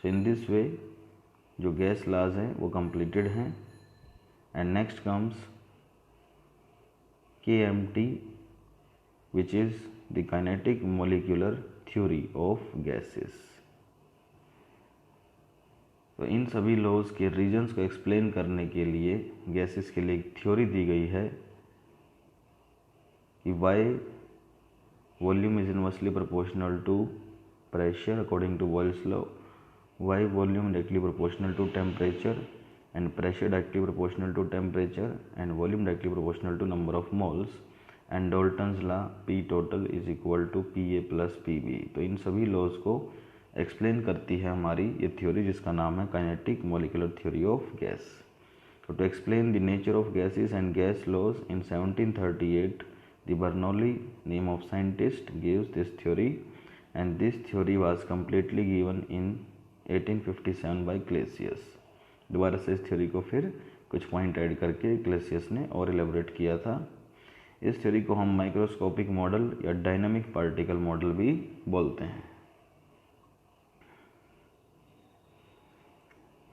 So in this वे जो gas laws हैं वो कंप्लीटेड हैं। And next comes KMT which is the kinetic molecular theory of gases। तो इन सभी लॉज के रीजन्स को एक्सप्लेन करने के लिए गैसेस के लिए एक थ्योरी दी गई है कि why volume is inversely proportional to pressure according to Boyle's law, why volume directly proportional to temperature and pressure directly proportional to temperature and volume directly proportional to number of moles and Dalton's law P total is equal to PA plus PB। तो इन सभी laws को explain करती है हमारी ये theory जिसका नाम है kinetic molecular theory of gas. तो to explain the nature of gases and gas laws in 1738 the Bernoulli name of scientist gives this theory and this theory was completely given in 1857 by Clausius. दोबारा से इस theory को फिर कुछ point add करके क्लेसियस ने और एलेबोरेट किया था। इस थ्योरी को हम माइक्रोस्कोपिक मॉडल या डायनामिक पार्टिकल मॉडल भी बोलते हैं।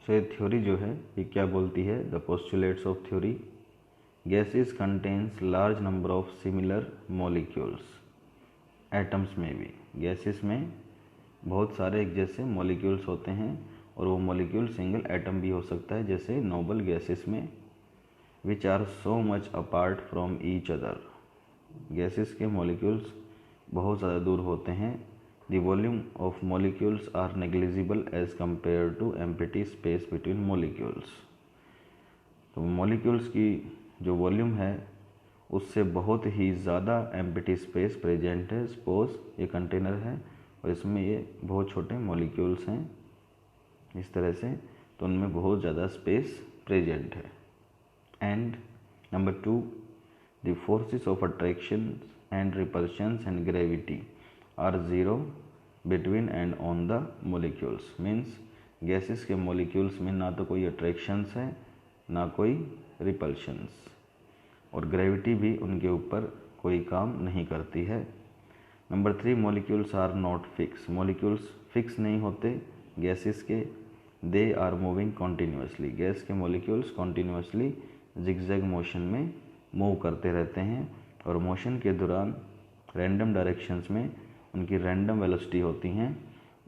सो ये थ्योरी जो है ये क्या बोलती है, the postulates of theory, gases contains large number of similar molecules, atoms में भी गैसेस में बहुत सारे एक जैसे मॉलिक्यूल्स होते हैं और वो मॉलिक्यूल सिंगल एटम भी हो सकता है जैसे नोबल गैसेस में, which are so much apart from each other. Gases के मॉलिक्यूल्स बहुत ज़्यादा दूर होते हैं। The volume of molecules are negligible as compared to empty space between molecules। तो molecules की जो वॉल्यूम है उससे बहुत ही ज़्यादा empty space प्रेजेंट है। सपोज ये कंटेनर है और इसमें ये बहुत छोटे molecules हैं इस तरह से, तो उनमें बहुत ज़्यादा स्पेस प्रेजेंट है। And number 2, the forces of attraction and repulsions and gravity are zero between and on the molecules. Means gases के मोलिक्यूल्स में ना तो कोई अट्रैक्शंस है ना कोई रिपल्शंस, और ग्रेविटी भी उनके ऊपर कोई काम नहीं करती है। Number 3, molecules are not fix. Molecules fix नहीं होते गैसेस के, they are moving continuously. Gas के मोलिक्यूल्स कॉन्टीन्यूसली जिगजैग मोशन में मूव करते रहते हैं और मोशन के दौरान रैंडम डायरेक्शंस में उनकी रैंडम वेलोसिटी होती हैं,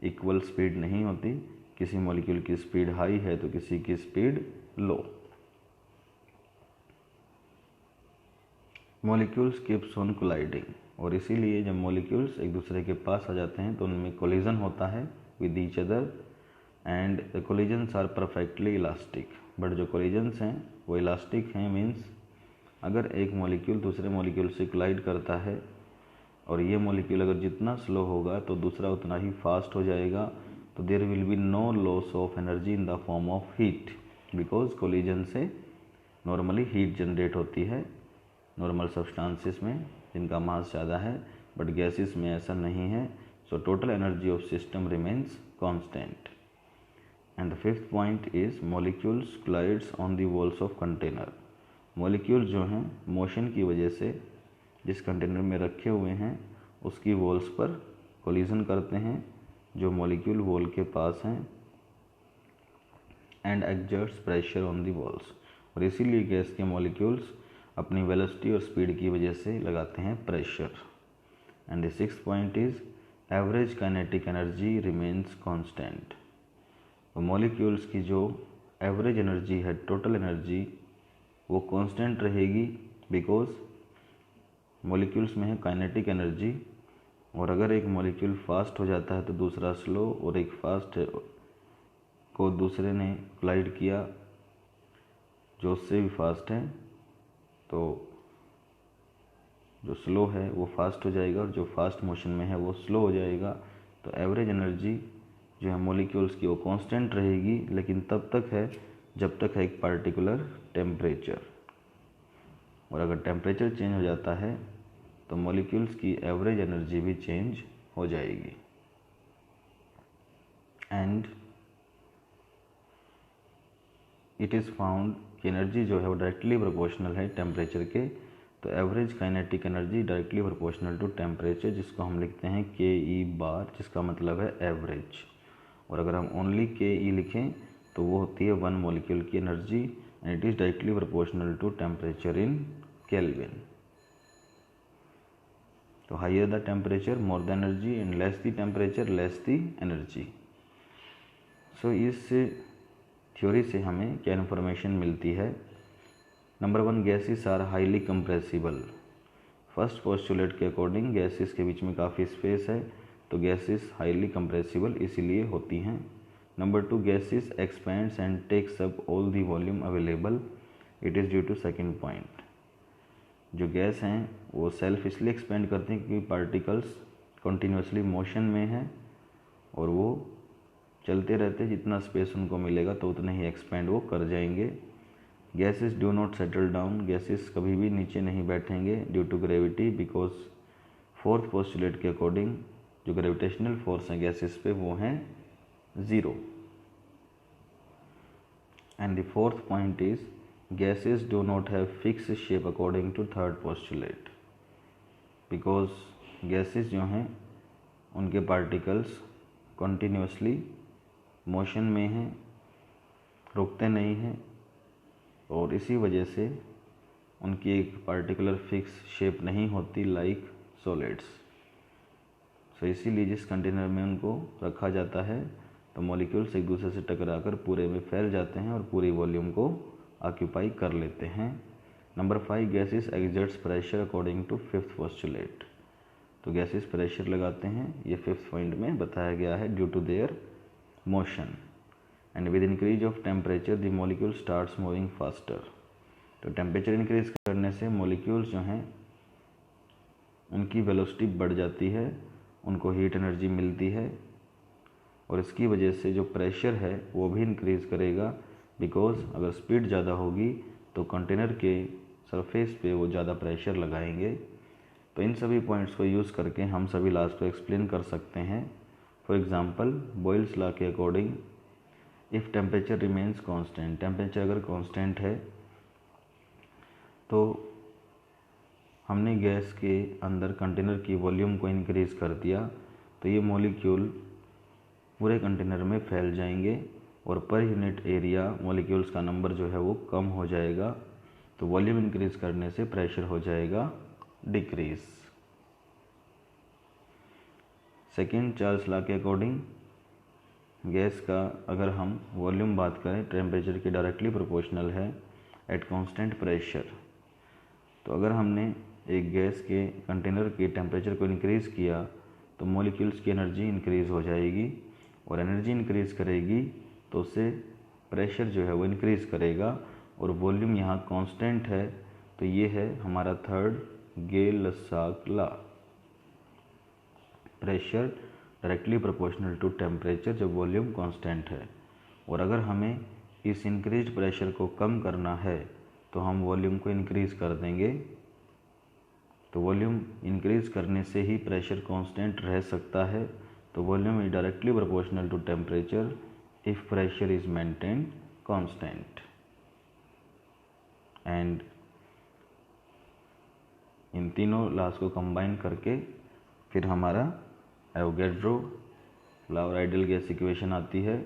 इक्वल स्पीड नहीं होती। किसी मॉलिक्यूल की स्पीड हाई है तो किसी की speed low. Molecules keeps on colliding, और इसीलिए जब मॉलिक्यूल्स एक दूसरे के पास आ जाते हैं तो उनमें कोलिजन होता है with each other and the collisions are perfectly elastic. But जो कोलिजन्स हैं वो इलास्टिक हैं, मीन्स अगर एक मॉलिक्यूल दूसरे मॉलिक्यूल से कोलाइड करता है और ये मॉलिक्यूल अगर जितना स्लो होगा तो दूसरा उतना ही फास्ट हो जाएगा, तो there will be no loss of energy in the form of heat, because collision से नॉर्मली हीट जनरेट होती है नॉर्मल सब्सटेंसेस में जिनका मास ज़्यादा है, बट गैसेस में ऐसा नहीं है। So total energy of system remains constant. And the fifth point is molecules collides on the walls of container. Molecule जो हैं मोशन की वजह से जिस कंटेनर में रखे हुए हैं उसकी वॉल्स पर कोलिजन करते हैं जो मॉलिक्यूल वॉल के पास हैं and exerts pressure on the walls, और इसीलिए गैस के मॉलिक्यूल्स अपनी वेलोसिटी और स्पीड की वजह से लगाते हैं pressure. And the sixth point is average kinetic energy remains constant. तो मॉलिक्यूल्स की जो एवरेज एनर्जी है, टोटल एनर्जी, वो कांस्टेंट रहेगी बिकॉज मॉलिक्यूल्स में है काइनेटिक एनर्जी, और अगर एक मॉलिक्यूल फास्ट हो जाता है तो दूसरा स्लो, और एक फास्ट को दूसरे ने कोलाइड किया जो उससे भी फास्ट है, तो जो स्लो है वो फास्ट हो जाएगा और जो फास्ट मोशन में है वो स्लो हो जाएगा। तो एवरेज एनर्जी जो है मॉलिक्यूल्स की वो कांस्टेंट रहेगी, लेकिन तब तक है जब तक है एक पार्टिकुलर टेम्परेचर, और अगर टेम्परेचर चेंज हो जाता है तो मॉलिक्यूल्स की एवरेज एनर्जी भी चेंज हो जाएगी। एंड इट इज़ फाउंड कि एनर्जी जो है वो डायरेक्टली प्रोपोर्शनल है टेम्परेचर के, तो average kinetic energy directly proportional to temperature, जिसको हम लिखते हैं KE बार, जिसका मतलब है एवरेज। और अगर हम ओनली के ई लिखें तो वो होती है 1 मॉलिक्यूल की energy and it is directly proportional to temperature in kelvin. तो higher the temperature more the energy and less the temperature less the energy. So इस थ्योरी से हमें क्या इन्फॉर्मेशन मिलती है? Number 1, gases are highly compressible. First postulate के according gases के बीच में काफ़ी स्पेस है, तो गैसेस हाईली कंप्रेसिबल इसीलिए होती हैं। Number 2, gases expands and takes up all the volume available, it is due to second point. जो गैस हैं वो सेल्फ इसलिए एक्सपेंड करते हैं क्योंकि पार्टिकल्स कंटिन्यूसली मोशन में हैं और वो चलते रहते, जितना स्पेस उनको मिलेगा तो उतना ही एक्सपेंड वो कर जाएंगे। Gases do not settle down, gases कभी भी नीचे नहीं बैठेंगे due to gravity, because fourth postulate के अकॉर्डिंग जो ग्रेविटेशनल फोर्स हैं गैसेस पे वो हैं 0। And the fourth point is gases do not have fix shape according to third postulate, because gases जो हैं उनके पार्टिकल्स कंटिन्यूसली मोशन में हैं, रुकते नहीं हैं, और इसी वजह से उनकी एक पार्टिकुलर फिक्स शेप नहीं होती लाइक सॉलिड्स। सो इसीलिए जिस कंटेनर में उनको रखा जाता है तो मॉलिक्यूल्स एक दूसरे से टकराकर पूरे में फैल जाते हैं और पूरी वॉल्यूम को ऑक्यूपाई कर लेते हैं। Number 5, gases exerts pressure according to fifth postulate. तो गैसेस प्रेशर लगाते हैं, ये फिफ्थ पॉइंट में बताया गया है, due to their motion and with increase of temperature the molecule starts moving faster. तो टेम्परेचर इंक्रीज करने से मॉलिक्यूल्स जो हैं उनकी वेलोसिटी बढ़ जाती है, उनको हीट एनर्जी मिलती है और इसकी वजह से जो प्रेशर है वो भी इंक्रीज करेगा, बिकॉज अगर स्पीड ज़्यादा होगी तो कंटेनर के सरफेस पे वो ज़्यादा प्रेशर लगाएंगे। तो इन सभी पॉइंट्स को यूज़ करके हम सभी लॉज को एक्सप्लेन कर सकते हैं। फॉर एग्जांपल, बॉयल्स लॉ के according if temperature remains constant, temperature अगर कांस्टेंट है तो हमने गैस के अंदर कंटेनर की वॉल्यूम को इंक्रीज़ कर दिया तो ये मॉलिक्यूल पूरे कंटेनर में फैल जाएंगे और पर यूनिट एरिया मॉलिक्यूल्स का नंबर जो है वो कम हो जाएगा। तो वॉल्यूम इंक्रीज़ करने से प्रेशर हो जाएगा डिक्रीज़। सेकेंड, चार्ल्स लॉ के अकॉर्डिंग गैस का अगर हम वॉल्यूम बात करें टेम्परेचर के डायरेक्टली प्रोपोर्शनल है एट कांस्टेंट प्रेशर। तो अगर हमने एक गैस के कंटेनर के टेम्परेचर को इंक्रीज़ किया तो मॉलिक्यूल्स की एनर्जी इंक्रीज़ हो जाएगी और एनर्जी इंक्रीज़ करेगी तो उससे प्रेशर जो है वो इंक्रीज़ करेगा और वॉल्यूम यहाँ कांस्टेंट है। तो ये है हमारा third Gay Lussac law, pressure directly proportional to temperature जब वॉल्यूम कांस्टेंट है। और अगर हमें इस इंक्रीज प्रेशर को कम करना है तो हम वॉल्यूम को इंक्रीज़ कर देंगे। तो वॉल्यूम इंक्रीज़ करने से ही प्रेशर कांस्टेंट रह सकता है। तो volume is directly proportional to temperature if pressure is maintain constant. And इन तीनों लॉज को कंबाइन करके फिर हमारा एवोगैड्रो लॉ और आइडियल गैस इक्वेशन आती है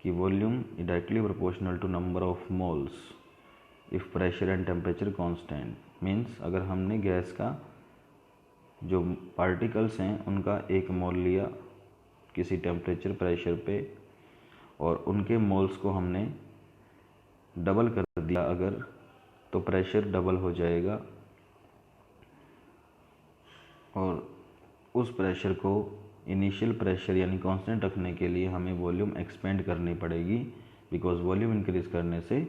कि volume is directly proportional to number of moles if pressure and temperature constant. Means अगर हमने गैस का जो पार्टिकल्स हैं उनका 1 मोल लिया किसी टेम्परेचर प्रेशर पे और उनके मोल्स को हमने डबल कर दिया अगर, तो प्रेशर डबल हो जाएगा और उस प्रेशर को इनिशियल प्रेशर यानी कांस्टेंट रखने के लिए हमें वॉल्यूम एक्सपेंड करनी पड़ेगी, बिकॉज वॉल्यूम इंक्रीज़ करने से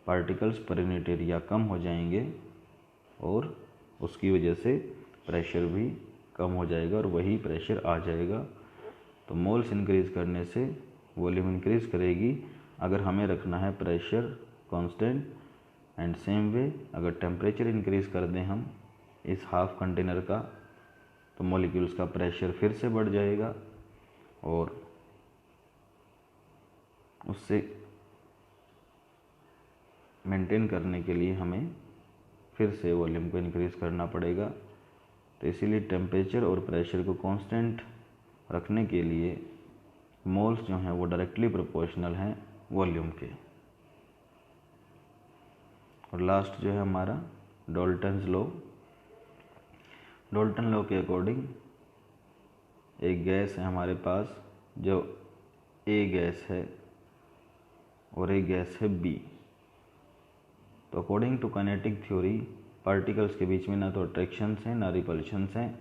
पार्टिकल्स पर यूनिट एरिया कम हो जाएंगे और उसकी वजह से प्रेशर भी कम हो जाएगा और वही प्रेशर आ जाएगा। तो मोल्स इंक्रीज़ करने से वॉल्यूम इंक्रीज़ करेगी अगर हमें रखना है pressure constant. And same way अगर टेम्परेचर इंक्रीज़ कर दें हम इस हाफ कंटेनर का तो मॉलिक्यूल्स का प्रेशर फिर से बढ़ जाएगा और उससे मेंटेन करने के लिए हमें फिर से वॉल्यूम को इंक्रीज़ करना पड़ेगा। तो इसीलिए टेम्परेचर और प्रेशर को कांस्टेंट रखने के लिए मोल्स जो हैं वो डायरेक्टली प्रोपोर्शनल हैं वॉल्यूम के। और लास्ट जो है हमारा डाल्टन्स लॉ। डाल्टन लॉ के अकॉर्डिंग एक गैस है हमारे पास जो ए गैस है और एक गैस है बी। तो according to kinetic theory particles के बीच में ना तो अट्रैक्शंस हैं ना रिपल्शंस हैं,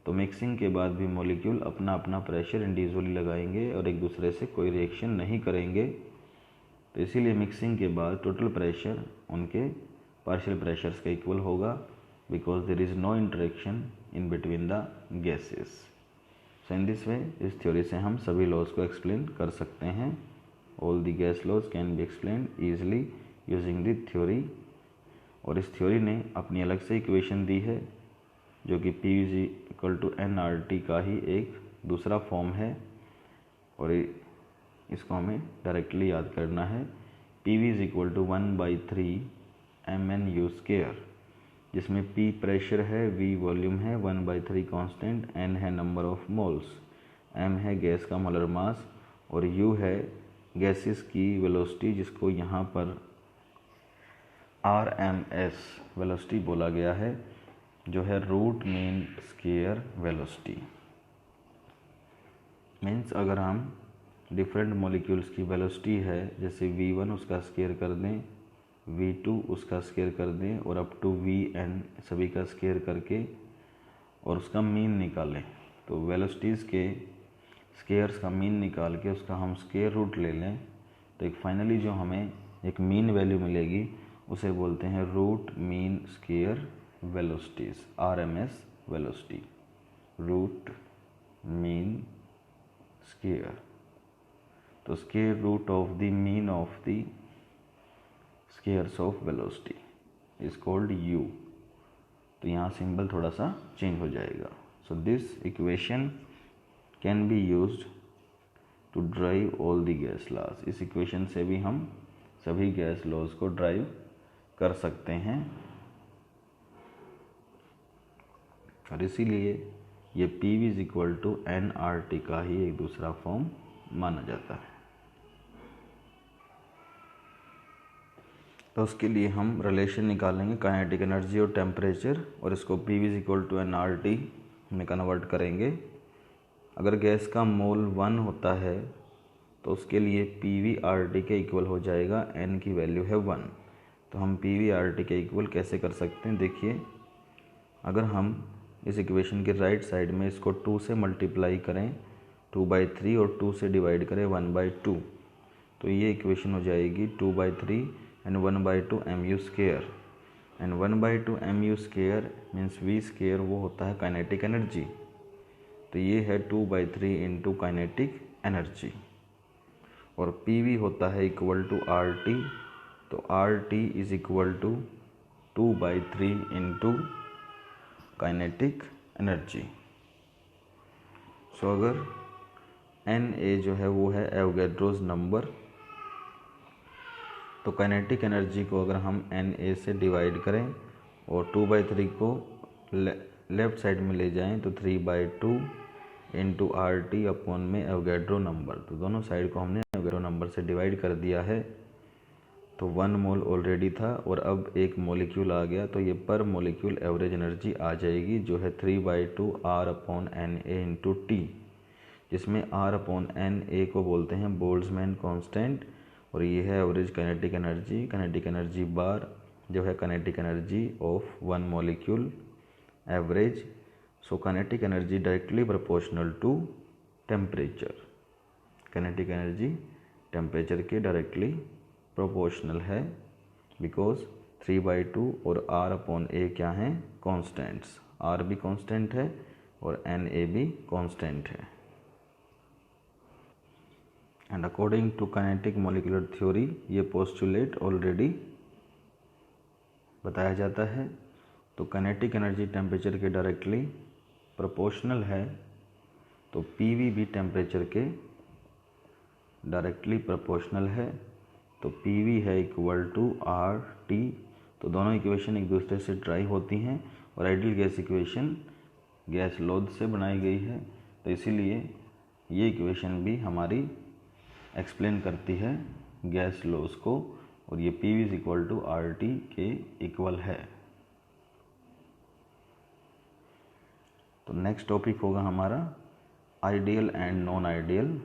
तो मिक्सिंग के बाद भी मॉलिक्यूल अपना अपना प्रेशर इंडिविजुअली लगाएंगे और एक दूसरे से कोई रिएक्शन नहीं करेंगे। तो इसीलिए मिक्सिंग के बाद टोटल प्रेशर उनके पार्शियल प्रेशर्स का इक्वल होगा, because there is no interaction in between the gases. So in this way इस थ्योरी से हम सभी लॉज को एक्सप्लेन कर सकते हैं। All the gas laws can be explained easily using the theory. और इस थ्योरी ने अपनी अलग से इक्वेशन दी है जो कि P = nRT का ही एक दूसरा फॉर्म है, और इसको हमें डायरेक्टली याद करना है। PV = 1/3 mnu², जिसमें P प्रेशर है, V वॉल्यूम है, 1/3 कांस्टेंट, n है नंबर ऑफ मोल्स, m है गैस का मोलर मास और u है गैसेस की वेलोसिटी, जिसको यहाँ पर RMS वेलोसिटी बोला गया है, जो है root mean square velocity. Means अगर हम डिफरेंट मॉलिक्यूल्स की वेलोसिटी है, जैसे V1 उसका स्क्वायर कर दें, V2 उसका स्क्वायर कर दें और अप टू Vn सभी का स्क्वायर करके और उसका मीन निकालें, तो वेलोसिटीज़ के स्क्वायर्स का मीन निकाल के उसका हम स्क्वायर रूट ले लें, तो एक फाइनली जो हमें एक मीन वैल्यू मिलेगी उसे बोलते हैं root mean square velocities, RMS velocity, root mean square. तो square root of the mean of the squares of velocity is called U। तो यहाँ सिंबल थोड़ा सा चेंज हो जाएगा। So this equation can be used to drive all the gas laws. इस equation से भी हम सभी गैस लॉज को ड्राइव कर सकते हैं, और इसीलिए ये PV = nRT का ही एक दूसरा फॉर्म माना जाता है। तो उसके लिए हम रिलेशन निकालेंगे काइनेटिक एनर्जी और टेम्परेचर, और इसको PV = nRT में कन्वर्ट करेंगे। अगर गैस का मोल 1 होता है तो उसके लिए PV RT के इक्वल हो जाएगा, n की वैल्यू है 1। तो हम PV RT के इक्वल कैसे कर सकते हैं, देखिए अगर हम इस इक्वेशन के राइट साइड में इसको 2 से मल्टीप्लाई करें, 2/3 और 2 से डिवाइड करें 1/2, तो ये इक्वेशन हो जाएगी 2/3 and 1/2 mu², and 1/2 mu² means V², वो होता है काइनेटिक एनर्जी। तो ये है 2/3 इंटू काइनेटिक एनर्जी, और PV होता है इक्वल टू RT, तो RT is equal to 2/3 into kinetic energy. So अगर Na जो है वो है एवोगैड्रोस नंबर, तो काइनेटिक एनर्जी को अगर हम Na से डिवाइड करें और 2/3 को लेफ्ट साइड में ले जाएं तो 3/2 इंटू RT अपॉन में एवोगैड्रो नंबर, तो दोनों साइड को हमने एवोगैड्रो नंबर से डिवाइड कर दिया है। तो 1 मोल ऑलरेडी था और अब एक मॉलिक्यूल आ गया, तो ये पर मॉलिक्यूल एवरेज एनर्जी आ जाएगी, जो है 3/2 R/Na इंटू T, जिसमें R/Na को बोलते हैं बोल्ट्जमैन कांस्टेंट, और ये है average kinetic energy. Kinetic energy bar जो है kinetic energy of 1 molecule average. So kinetic energy directly proportional to temperature. Kinetic energy temperature के डायरेक्टली प्रोपोर्शनल है, बिकॉज 3/2 और R/A क्या हैं, कॉन्स्टेंट्स, R भी कॉन्स्टेंट है और Na भी कॉन्स्टेंट है। And according to kinetic molecular theory ये पोस्टुलेट ऑलरेडी बताया जाता है। तो काइनेटिक एनर्जी टेम्परेचर के डायरेक्टली प्रोपोर्शनल है, तो PV भी टेम्परेचर के डायरेक्टली प्रोपोर्शनल है, तो PV है इक्वल टू RT। तो दोनों इक्वेशन एक दूसरे से ड्राइव होती हैं, और ideal gas equation gas laws से बनाई गई है, तो इसीलिए ये इक्वेशन भी हमारी एक्सप्लेन करती है गैस लॉस को, और ये P V is equal to R T के इक्वल है। तो नेक्स्ट टॉपिक होगा हमारा ideal and non ideal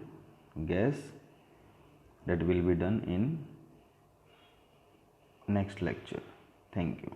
gas, that will be done in next lecture. Thank you.